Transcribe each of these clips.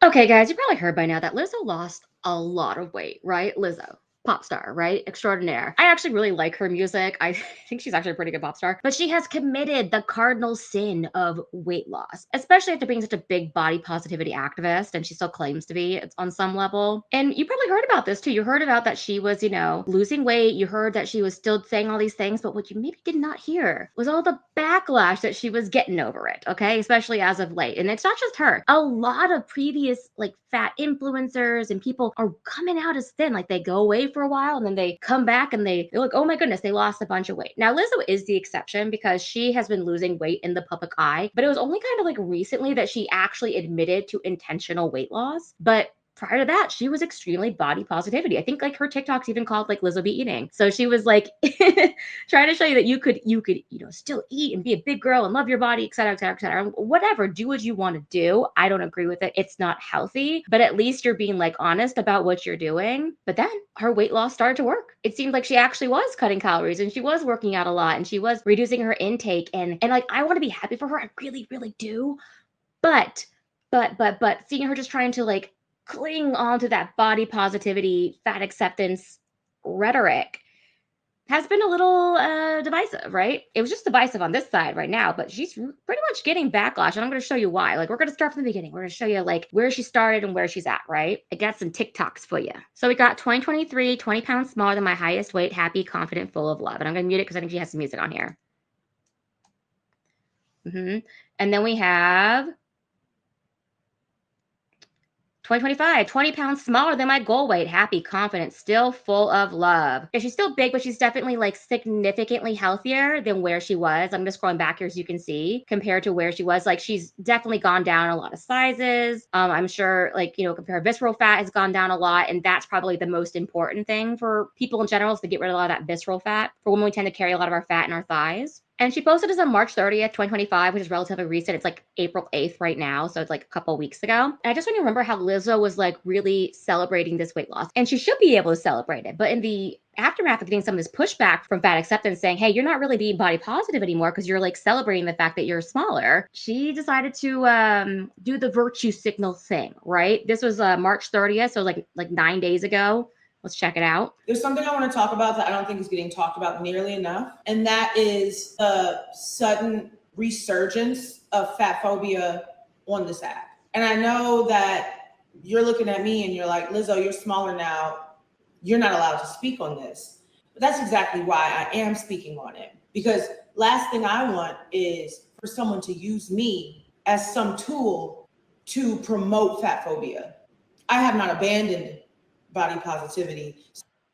Okay, guys, you probably heard by now that Lizzo lost a lot of weight, right? Lizzo, pop star, right? Extraordinaire. I actually really like her music. I think she's actually a pretty good pop star, but she has committed the cardinal sin of weight loss, especially after being such a big body positivity activist, and she still claims to be on some level. And you probably heard about this too. You heard about that she was, losing weight. You heard that she was still saying all these things, but what you maybe did not hear was all the backlash that she was getting over it, okay? Especially as of late. And it's not just her. A lot of previous like fat influencers and people are coming out as thin. Like they go away for a while and then they come back and they're like, oh my goodness, they lost a bunch of weight. Now, Lizzo is the exception because she has been losing weight in the public eye, but it was only kind of like recently that she actually admitted to intentional weight loss. But prior to that, she was extremely body positivity. I think like her TikToks even called like Lizzo be eating. So she was like trying to show you that you could still eat and be a big girl and love your body, et cetera, et cetera, et cetera. Whatever, do what you want to do. I don't agree with it. It's not healthy, but at least you're being like honest about what you're doing. But then her weight loss started to work. It seemed like she actually was cutting calories and she was working out a lot and she was reducing her intake. And like I want to be happy for her. I really, really do. But seeing her just trying to like cling on to that body positivity, fat acceptance rhetoric has been a little divisive, right? It was just divisive on this side right now, but she's pretty much getting backlash, and I'm going to show you why. Like, we're going to start from the beginning. We're going to show you like where she started and where she's at, right? I got some TikToks for you. So we got 2023, 20 pounds smaller than my highest weight, happy, confident, full of love. And I'm going to mute it because I think she has some music on here. And then we have 2025, 20 pounds smaller than my goal weight. Happy, confident, still full of love. Yeah, she's still big, but she's definitely like significantly healthier than where she was. I'm just scrolling back here so you can see compared to where she was. Like she's definitely gone down a lot of sizes. I'm sure like, compare visceral fat has gone down a lot. And that's probably the most important thing for people in general is to get rid of a lot of that visceral fat. For women, we tend to carry a lot of our fat in our thighs. And she posted this on March 30th, 2025, which is relatively recent. It's like April 8th right now. So it's like a couple weeks ago. And I just want to remember how Lizzo was like really celebrating this weight loss. And she should be able to celebrate it. But in the aftermath of getting some of this pushback from fat acceptance saying, hey, you're not really being body positive anymore because you're like celebrating the fact that you're smaller, she decided to do the virtue signal thing, right? This was March 30th. So like 9 days ago. Let's check it out. There's something I want to talk about that I don't think is getting talked about nearly enough, and that is the sudden resurgence of fat phobia on this app. And I know that you're looking at me and you're like, Lizzo, you're smaller now. You're not allowed to speak on this. But that's exactly why I am speaking on it. Because last thing I want is for someone to use me as some tool to promote fat phobia. I have not abandoned body positivity.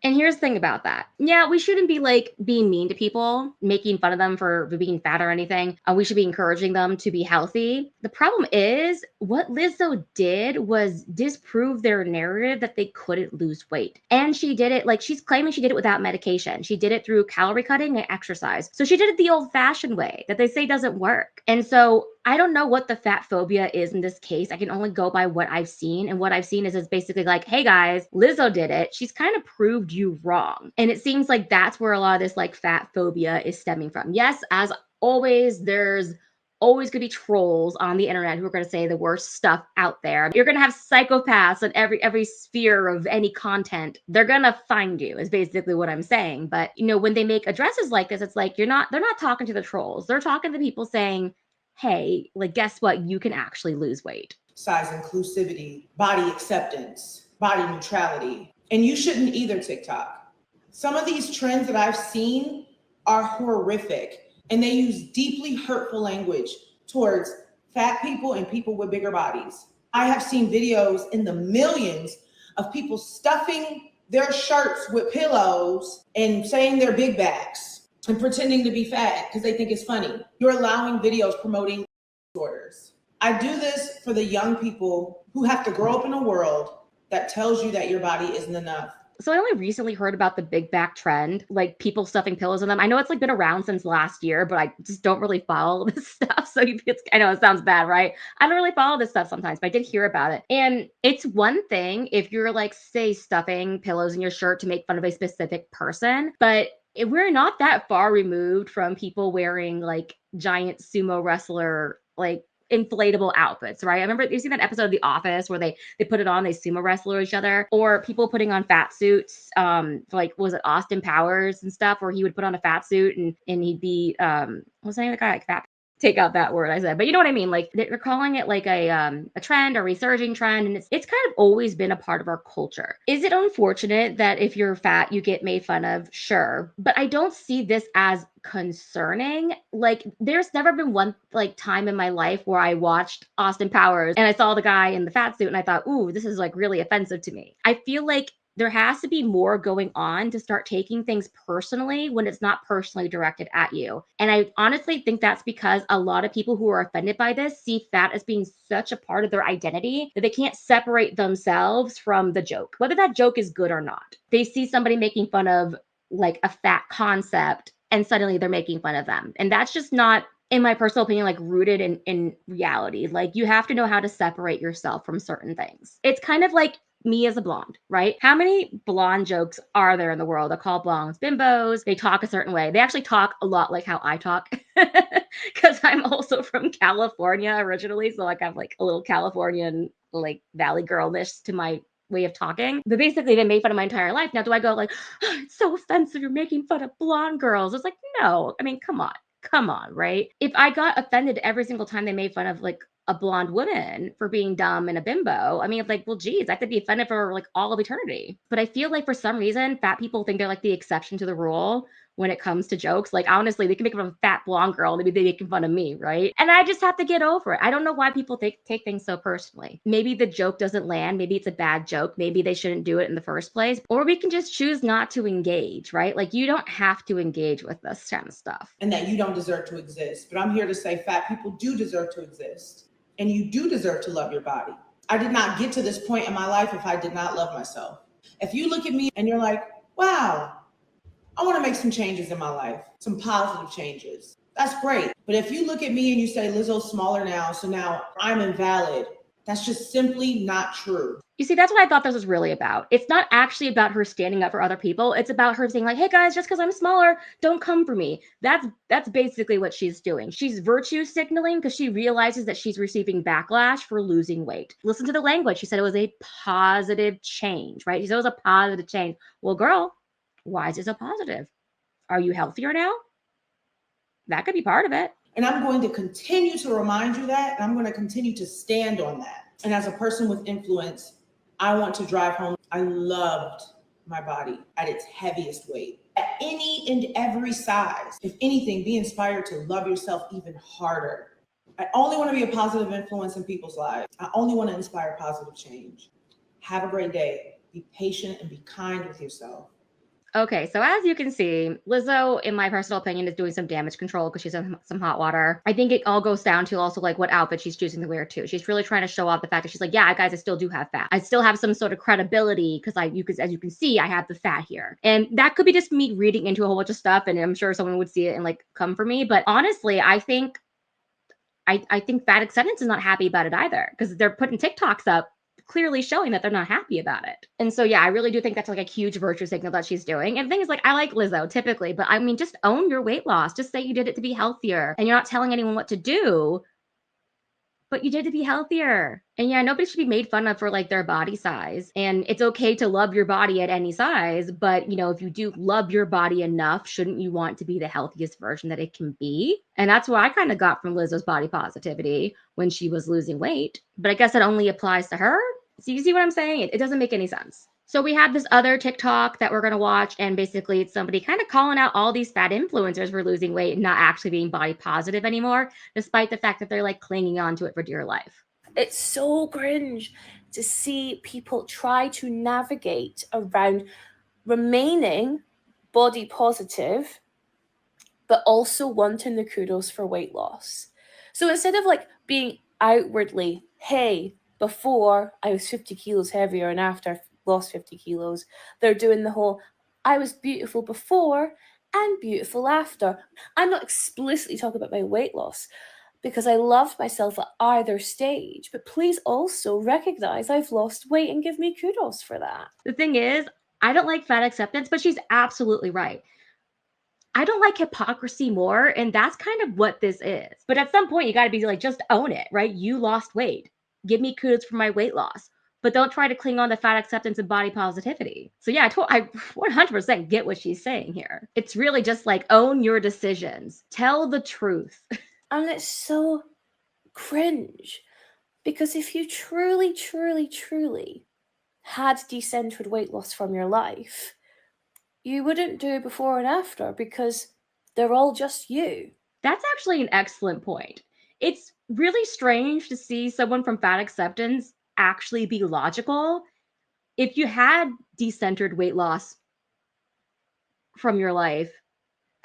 And here's the thing about that. Yeah, we shouldn't be like being mean to people, making fun of them for being fat or anything. We should be encouraging them to be healthy. The problem is what Lizzo did was disprove their narrative that they couldn't lose weight. And she did it like she's claiming she did it without medication. She did it through calorie cutting and exercise. So she did it the old fashioned way that they say doesn't work. And so I don't know what the fat phobia is in this case. I can only go by what I've seen. And what I've seen is it's basically like, hey guys, Lizzo did it. She's kind of proved you wrong. And it seems like that's where a lot of this like fat phobia is stemming from. Yes, as always, there's always going to be trolls on the internet who are going to say the worst stuff out there. You're going to have psychopaths in every sphere of any content. They're going to find you is basically what I'm saying. But when they make addresses like this, it's like they're not talking to the trolls. They're talking to people saying, hey, like, guess what? You can actually lose weight. Size inclusivity, body acceptance, body neutrality. And you shouldn't either, TikTok. Some of these trends that I've seen are horrific, and they use deeply hurtful language towards fat people and people with bigger bodies. I have seen videos in the millions of people stuffing their shirts with pillows and saying they're big bags and pretending to be fat because they think it's funny. You're allowing videos promoting disorders. I do this for the young people who have to grow up in a world that tells you that your body isn't enough. So I only recently heard about the big back trend, like people stuffing pillows in them. I know it's like been around since last year, but I just don't really follow this stuff. So I know it sounds bad, right? I don't really follow this stuff sometimes, but I did hear about it. And it's one thing if you're like, say, stuffing pillows in your shirt to make fun of a specific person, but we're not that far removed from people wearing like giant sumo wrestler like inflatable outfits, right? I remember you seen that episode of The Office where they put it on, they sumo wrestle each other, or people putting on fat suits. Like was it Austin Powers and stuff, where he would put on a fat suit and he'd be what's the name of the guy? Like fat. Take out that word I said, but you know what I mean. Like they're calling it like a trend, a resurging trend, and it's kind of always been a part of our culture. Is it unfortunate that if you're fat you get made fun of? Sure, but I don't see this as concerning. Like there's never been one like time in my life where I watched Austin Powers and I saw the guy in the fat suit and I thought, ooh, this is like really offensive to me. I feel like there has to be more going on to start taking things personally when it's not personally directed at you. And I honestly think that's because a lot of people who are offended by this see fat as being such a part of their identity that they can't separate themselves from the joke, whether that joke is good or not. They see somebody making fun of like a fat concept and suddenly they're making fun of them. And that's just not, in my personal opinion, like rooted in reality. Like you have to know how to separate yourself from certain things. It's kind of like me as a blonde, right? How many blonde jokes are there in the world that call blondes bimbos? They talk a certain way. They actually talk a lot like how I talk because I'm also from California originally. So like I have like a little Californian like valley girlness to my way of talking. But basically they made fun of my entire life. Now do I go like, oh, it's so offensive, you're making fun of blonde girls? It's like, no, I mean, come on, right? If I got offended every single time they made fun of like a blonde woman for being dumb and a bimbo, I mean, like, well, geez, I could be offended for like all of eternity. But I feel like for some reason, fat people think they're like the exception to the rule when it comes to jokes. Like, honestly, they can make fun of a fat blonde girl, maybe they're making fun of me, right? And I just have to get over it. I don't know why people take things so personally. Maybe the joke doesn't land. Maybe it's a bad joke. Maybe they shouldn't do it in the first place. Or we can just choose not to engage, right? Like, you don't have to engage with this kind of stuff. And that you don't deserve to exist. But I'm here to say fat people do deserve to exist. And you do deserve to love your body. I did not get to this point in my life if I did not love myself. If you look at me and you're like, wow, I want to make some changes in my life, some positive changes, that's great. But if you look at me and you say, Lizzo's smaller now, so now I'm invalid, that's just simply not true. You see, that's what I thought this was really about. It's not actually about her standing up for other people. It's about her saying like, hey guys, just because I'm smaller, don't come for me. That's basically what she's doing. She's virtue signaling because she realizes that she's receiving backlash for losing weight. Listen to the language. She said it was a positive change, right? She said it was a positive change. Well, girl, why is it so positive? Are you healthier now? That could be part of it. And I'm going to continue to remind you that, and I'm going to continue to stand on that. And as a person with influence, I want to drive home. I loved my body at its heaviest weight, at any and every size. If anything, be inspired to love yourself even harder. I only want to be a positive influence in people's lives. I only want to inspire positive change. Have a great day. Be patient and be kind with yourself. Okay, so as you can see, Lizzo, in my personal opinion, is doing some damage control because she's in some hot water. I think it all goes down to also like what outfit she's choosing to wear too. She's really trying to show off the fact that she's like, yeah, guys, I still do have fat. I still have some sort of credibility because as you can see, I have the fat here. And that could be just me reading into a whole bunch of stuff, and I'm sure someone would see it and like come for me. But honestly, I think fat acceptance is not happy about it either because they're putting TikToks up clearly showing that they're not happy about it. And so, yeah, I really do think that's like a huge virtue signal that she's doing. And the thing is, like, I like Lizzo typically, but I mean, just own your weight loss. Just say you did it to be healthier and you're not telling anyone what to do, but you did to be healthier. And yeah, nobody should be made fun of for like their body size. And it's okay to love your body at any size, but you know, if you do love your body enough, shouldn't you want to be the healthiest version that it can be? And that's what I kind of got from Lizzo's body positivity when she was losing weight. But I guess it only applies to her. So you see what I'm saying? It doesn't make any sense. So we have this other TikTok that we're going to watch, and basically it's somebody kind of calling out all these fat influencers for losing weight and not actually being body positive anymore, despite the fact that they're like clinging on to it for dear life. It's so cringe to see people try to navigate around remaining body positive, but also wanting the kudos for weight loss. So instead of like being outwardly, hey, before I was 50 kilos heavier and after I lost 50 kilos, they're doing the whole, I was beautiful before and beautiful after. I'm not explicitly talking about my weight loss because I loved myself at either stage, but please also recognize I've lost weight and give me kudos for that. The thing is, I don't like fat acceptance, but she's absolutely right. I don't like hypocrisy more, and that's kind of what this is. But at some point, you got to be like, just own it, right? You lost weight. Give me kudos for my weight loss, but don't try to cling on to fat acceptance and body positivity. So yeah, I 100% get what she's saying here. It's really just like, own your decisions, tell the truth. And it's so cringe, because if you truly, truly, truly had decentered weight loss from your life, you wouldn't do before and after, because they're all just you. That's actually an excellent point. It's really strange to see someone from fat acceptance actually be logical. If you had decentered weight loss from your life,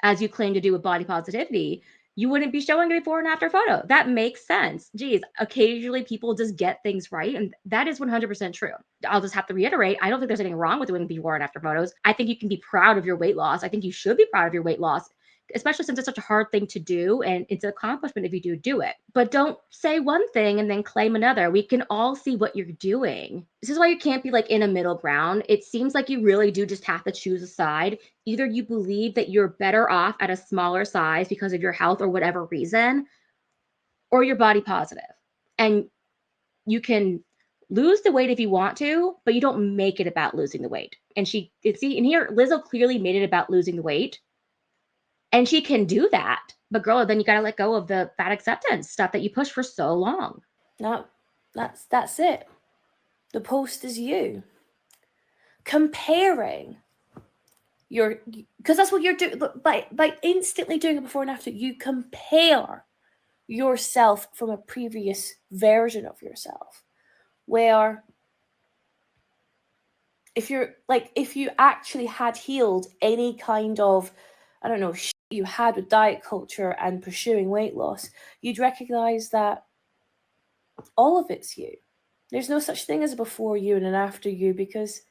as you claim to do with body positivity, you wouldn't be showing a before and after photo. That makes sense. Geez, occasionally people just get things right, and that is 100% true. I'll just have to reiterate, I don't think there's anything wrong with doing before and after photos. I think you can be proud of your weight loss. I think you should be proud of your weight loss, especially since it's such a hard thing to do, and it's an accomplishment if you do it. But don't say one thing and then claim another. We can all see what you're doing. This is why you can't be like in a middle ground. It seems like you really do just have to choose a side. Either you believe that you're better off at a smaller size because of your health or whatever reason, or you're body positive. And you can lose the weight if you want to, but you don't make it about losing the weight. And see, and here Lizzo clearly made it about losing the weight. And she can do that. But girl, then you got to let go of the fat acceptance stuff that you pushed for so long. No, that's it. The post is you. Comparing because that's what you're doing. By instantly doing it before and after, you compare yourself from a previous version of yourself. Where if you actually had healed any kind of, I don't know, you had with diet culture and pursuing weight loss, you'd recognize that all of it's you. There's no such thing as a before you and an after you, because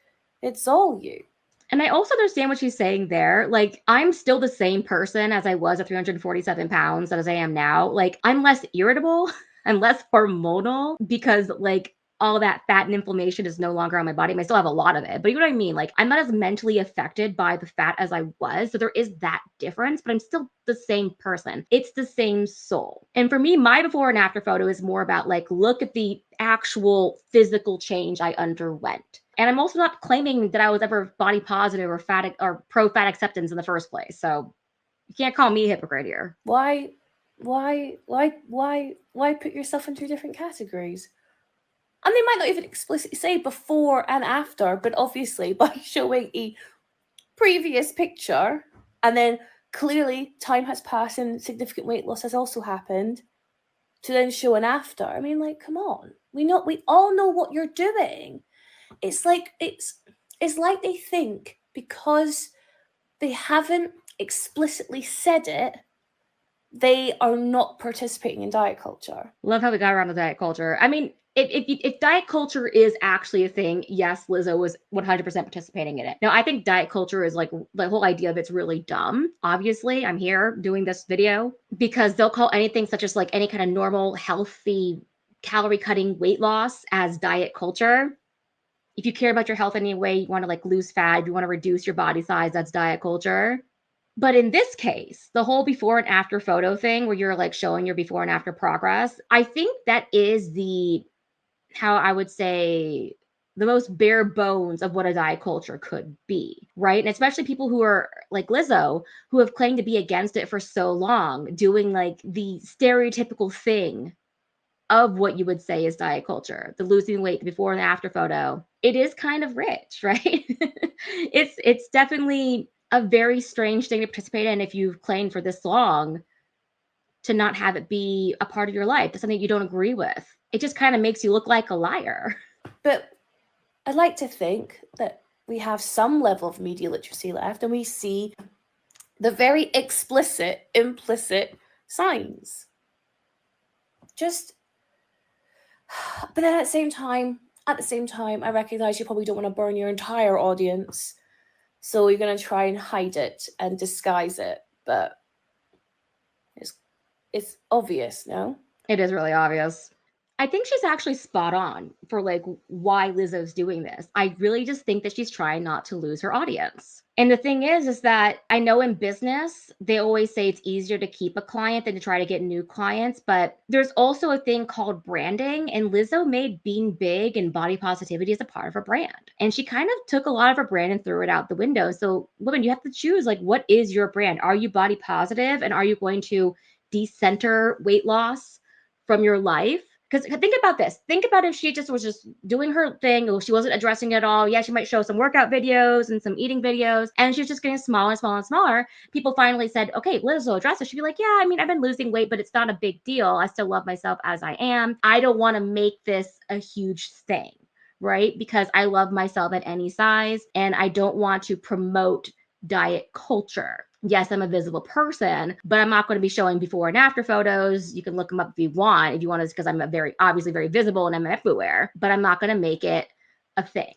it's all you. And I also understand what she's saying there. Like, I'm still the same person as I was at 347 pounds as I am now. Like, I'm less irritable, I'm less hormonal, because like all that fat and inflammation is no longer on my body. I still have a lot of it, but you know what I mean? Like, I'm not as mentally affected by the fat as I was. So there is that difference, but I'm still the same person. It's the same soul. And for me, my before and after photo is more about like, look at the actual physical change I underwent. And I'm also not claiming that I was ever body positive or fat or pro fat acceptance in the first place. So you can't call me a hypocrite here. Why put yourself into different categories? And they might not even explicitly say before and after, but obviously by showing a previous picture and then clearly time has passed and significant weight loss has also happened, to then show an after. I mean, like, come on. We all know what you're doing. It's like they think because they haven't explicitly said it, they are not participating in diet culture. Love how we got around to diet culture. I mean, if diet culture is actually a thing, yes, Lizzo was 100% participating in it. Now, I think diet culture is like, the whole idea of it's really dumb. Obviously, I'm here doing this video because they'll call anything such as like any kind of normal, healthy, calorie cutting weight loss as diet culture. If you care about your health anyway, you want to like lose fat, you want to reduce your body size, that's diet culture. But in this case, the whole before and after photo thing where you're like showing your before and after progress, I think that is how I would say the most bare bones of what a diet culture could be, right? And especially people who are like Lizzo, who have claimed to be against it for so long, doing like the stereotypical thing of what you would say is diet culture, the losing weight, the before and after photo. It is kind of rich, right? It's definitely a very strange thing to participate in if you've claimed for this long to not have it be a part of your life. That's something you don't agree with. It just kind of makes you look like a liar. But I'd like to think that we have some level of media literacy left and we see the very explicit, implicit signs. But then at the same time, I recognize you probably don't want to burn your entire audience. So you're going to try and hide it and disguise it. But it's obvious, no? It is really obvious. I think she's actually spot on for like why Lizzo's doing this. I really just think that she's trying not to lose her audience. And the thing is that I know in business, they always say it's easier to keep a client than to try to get new clients. But there's also a thing called branding. And Lizzo made being big and body positivity as a part of her brand. And she kind of took a lot of her brand and threw it out the window. So women, you have to choose, like, what is your brand? Are you body positive? And are you going to decenter weight loss from your life? Because think about this. Think about if she just was just doing her thing, or she wasn't addressing it at all. Yeah, she might show some workout videos and some eating videos, and she was just getting smaller and smaller and smaller. People finally said, okay, Lizzo, address it. She'd be like, yeah, I mean, I've been losing weight, but it's not a big deal. I still love myself as I am. I don't want to make this a huge thing, right? Because I love myself at any size, and I don't want to promote diet culture. Yes, I'm a visible person, but I'm not going to be showing before and after photos. You can look them up if you want to, because I'm obviously very visible and I'm everywhere, but I'm not going to make it a thing.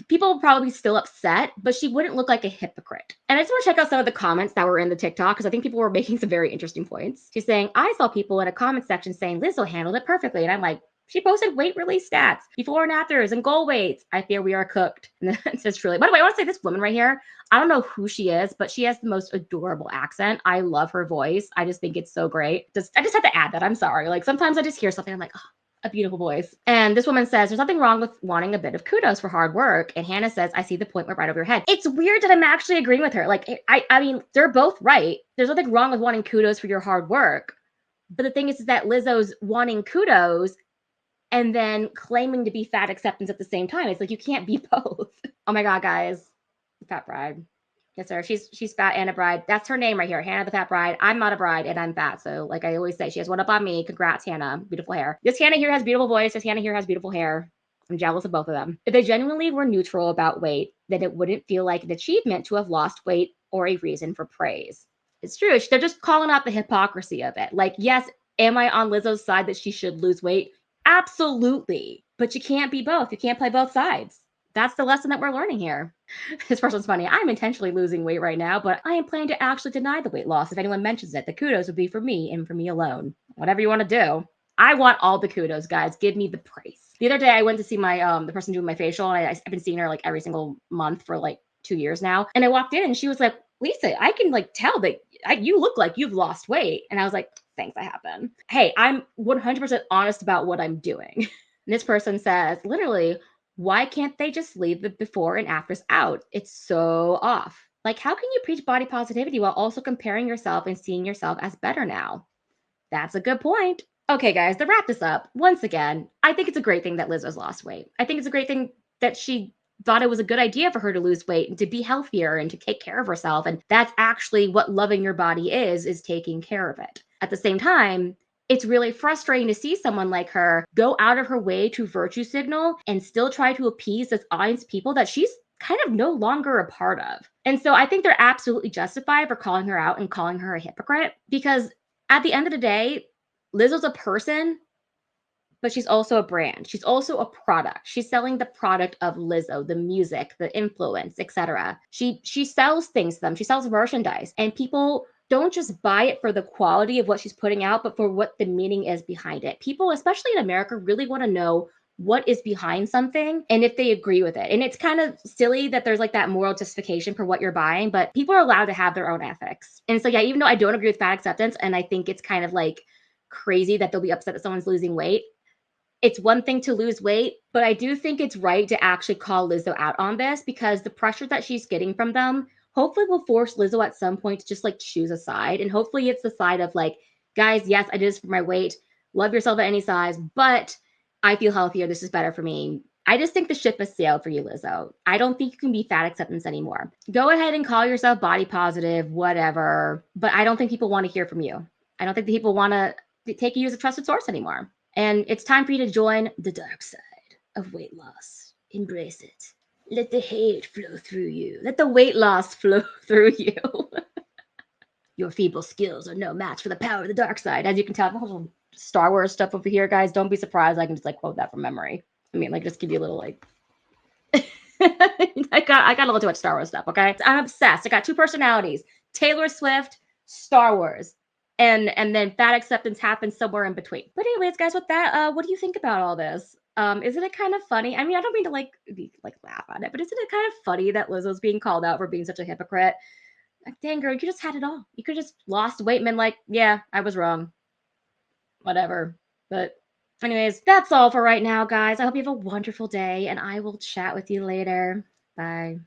People will probably be still upset, but she wouldn't look like a hypocrite. And I just want to check out some of the comments that were in the TikTok, because I think people were making some very interesting points. She's saying, I saw people in a comment section saying Lizzo handled it perfectly. And I'm like, she posted weight release stats, before and afters, and goal weights. I fear we are cooked. And it says truly. By the way, I want to say this woman right here, I don't know who she is, but she has the most adorable accent. I love her voice. I just think it's so great. I just had to add that. I'm sorry. Like, sometimes I just hear something, I'm like, oh, a beautiful voice. And this woman says, there's nothing wrong with wanting a bit of kudos for hard work. And Hannah says, I see the point right over your head. It's weird that I'm actually agreeing with her. Like, I mean, they're both right. There's nothing wrong with wanting kudos for your hard work. But the thing is that Lizzo's wanting kudos and then claiming to be fat acceptance at the same time. It's like, you can't be both. Oh my God, guys. Fat bride. Yes, sir. She's fat and a bride. That's her name right here. Hannah the fat bride. I'm not a bride and I'm fat. So like I always say, she has one up on me. Congrats, Hannah. Beautiful hair. This Hannah here has beautiful voice. This Hannah here has beautiful hair. I'm jealous of both of them. If they genuinely were neutral about weight, then it wouldn't feel like an achievement to have lost weight or a reason for praise. It's true. They're just calling out the hypocrisy of it. Like, yes, am I on Lizzo's side that she should lose weight? Absolutely. But you can't be both. You can't play both sides. That's the lesson that we're learning here. This person's funny. I'm intentionally losing weight right now, but I am planning to actually deny the weight loss. If anyone mentions it, the kudos would be for me and for me alone. Whatever you want to do. I want all the kudos, guys. Give me the praise. The other day, I went to see my the person doing my facial, and I've been seeing her like every single month for like 2 years now. And I walked in, and she was like, Lisa, I can like tell that you look like you've lost weight. And I was like, thanks, I have been. Hey, I'm 100% honest about what I'm doing. And this person says, literally, why can't they just leave the before and afters out? It's so off. Like, how can you preach body positivity while also comparing yourself and seeing yourself as better now? That's a good point. Okay, guys, to wrap this up, once again, I think it's a great thing that Lizzo's lost weight. I think it's a great thing that she thought it was a good idea for her to lose weight and to be healthier and to take care of herself. And that's actually what loving your body is taking care of it. At the same time, it's really frustrating to see someone like her go out of her way to virtue signal and still try to appease this audience of people that she's kind of no longer a part of. And so I think they're absolutely justified for calling her out and calling her a hypocrite, because at the end of the day, Lizzo's a person, but she's also a brand. She's also a product. She's selling the product of Lizzo, the music, the influence, etc. She sells things to them. She sells merchandise, and people don't just buy it for the quality of what she's putting out, but for what the meaning is behind it. People, especially in America, really want to know what is behind something and if they agree with it. And it's kind of silly that there's like that moral justification for what you're buying, but people are allowed to have their own ethics. And so, yeah, even though I don't agree with fat acceptance, and I think it's kind of like crazy that they'll be upset that someone's losing weight, it's one thing to lose weight, but I do think it's right to actually call Lizzo out on this, because the pressure that she's getting from them hopefully will force Lizzo at some point to just like choose a side. And hopefully it's the side of like, guys, yes, I did this for my weight. Love yourself at any size, but I feel healthier. This is better for me. I just think the ship has sailed for you, Lizzo. I don't think you can be fat acceptance anymore. Go ahead and call yourself body positive, whatever, but I don't think people want to hear from you. I don't think the people want to take you as a trusted source anymore. And it's time for you to join the dark side of weight loss. Embrace it. Let the hate flow through you. Let the weight loss flow through you. Your feeble skills are no match for the power of the dark side. As you can tell, Star Wars stuff over here, guys. Don't be surprised. I can just like quote that from memory. I mean, like, just give you a little like. I got a little too much Star Wars stuff. Okay, I'm obsessed. I got two personalities: Taylor Swift, Star Wars. and then fat acceptance happens somewhere in between. But anyways, guys, with that, what do you think about all this? Isn't it kind of funny? I mean, I don't mean to like laugh at it, but isn't it kind of funny that Lizzo's being called out for being such a hypocrite? Like, dang girl, you could just had it all. You could just lost weight and been like, yeah, I was wrong. Whatever. But anyways, that's all for right now, guys. I hope you have a wonderful day, and I will chat with you later. Bye.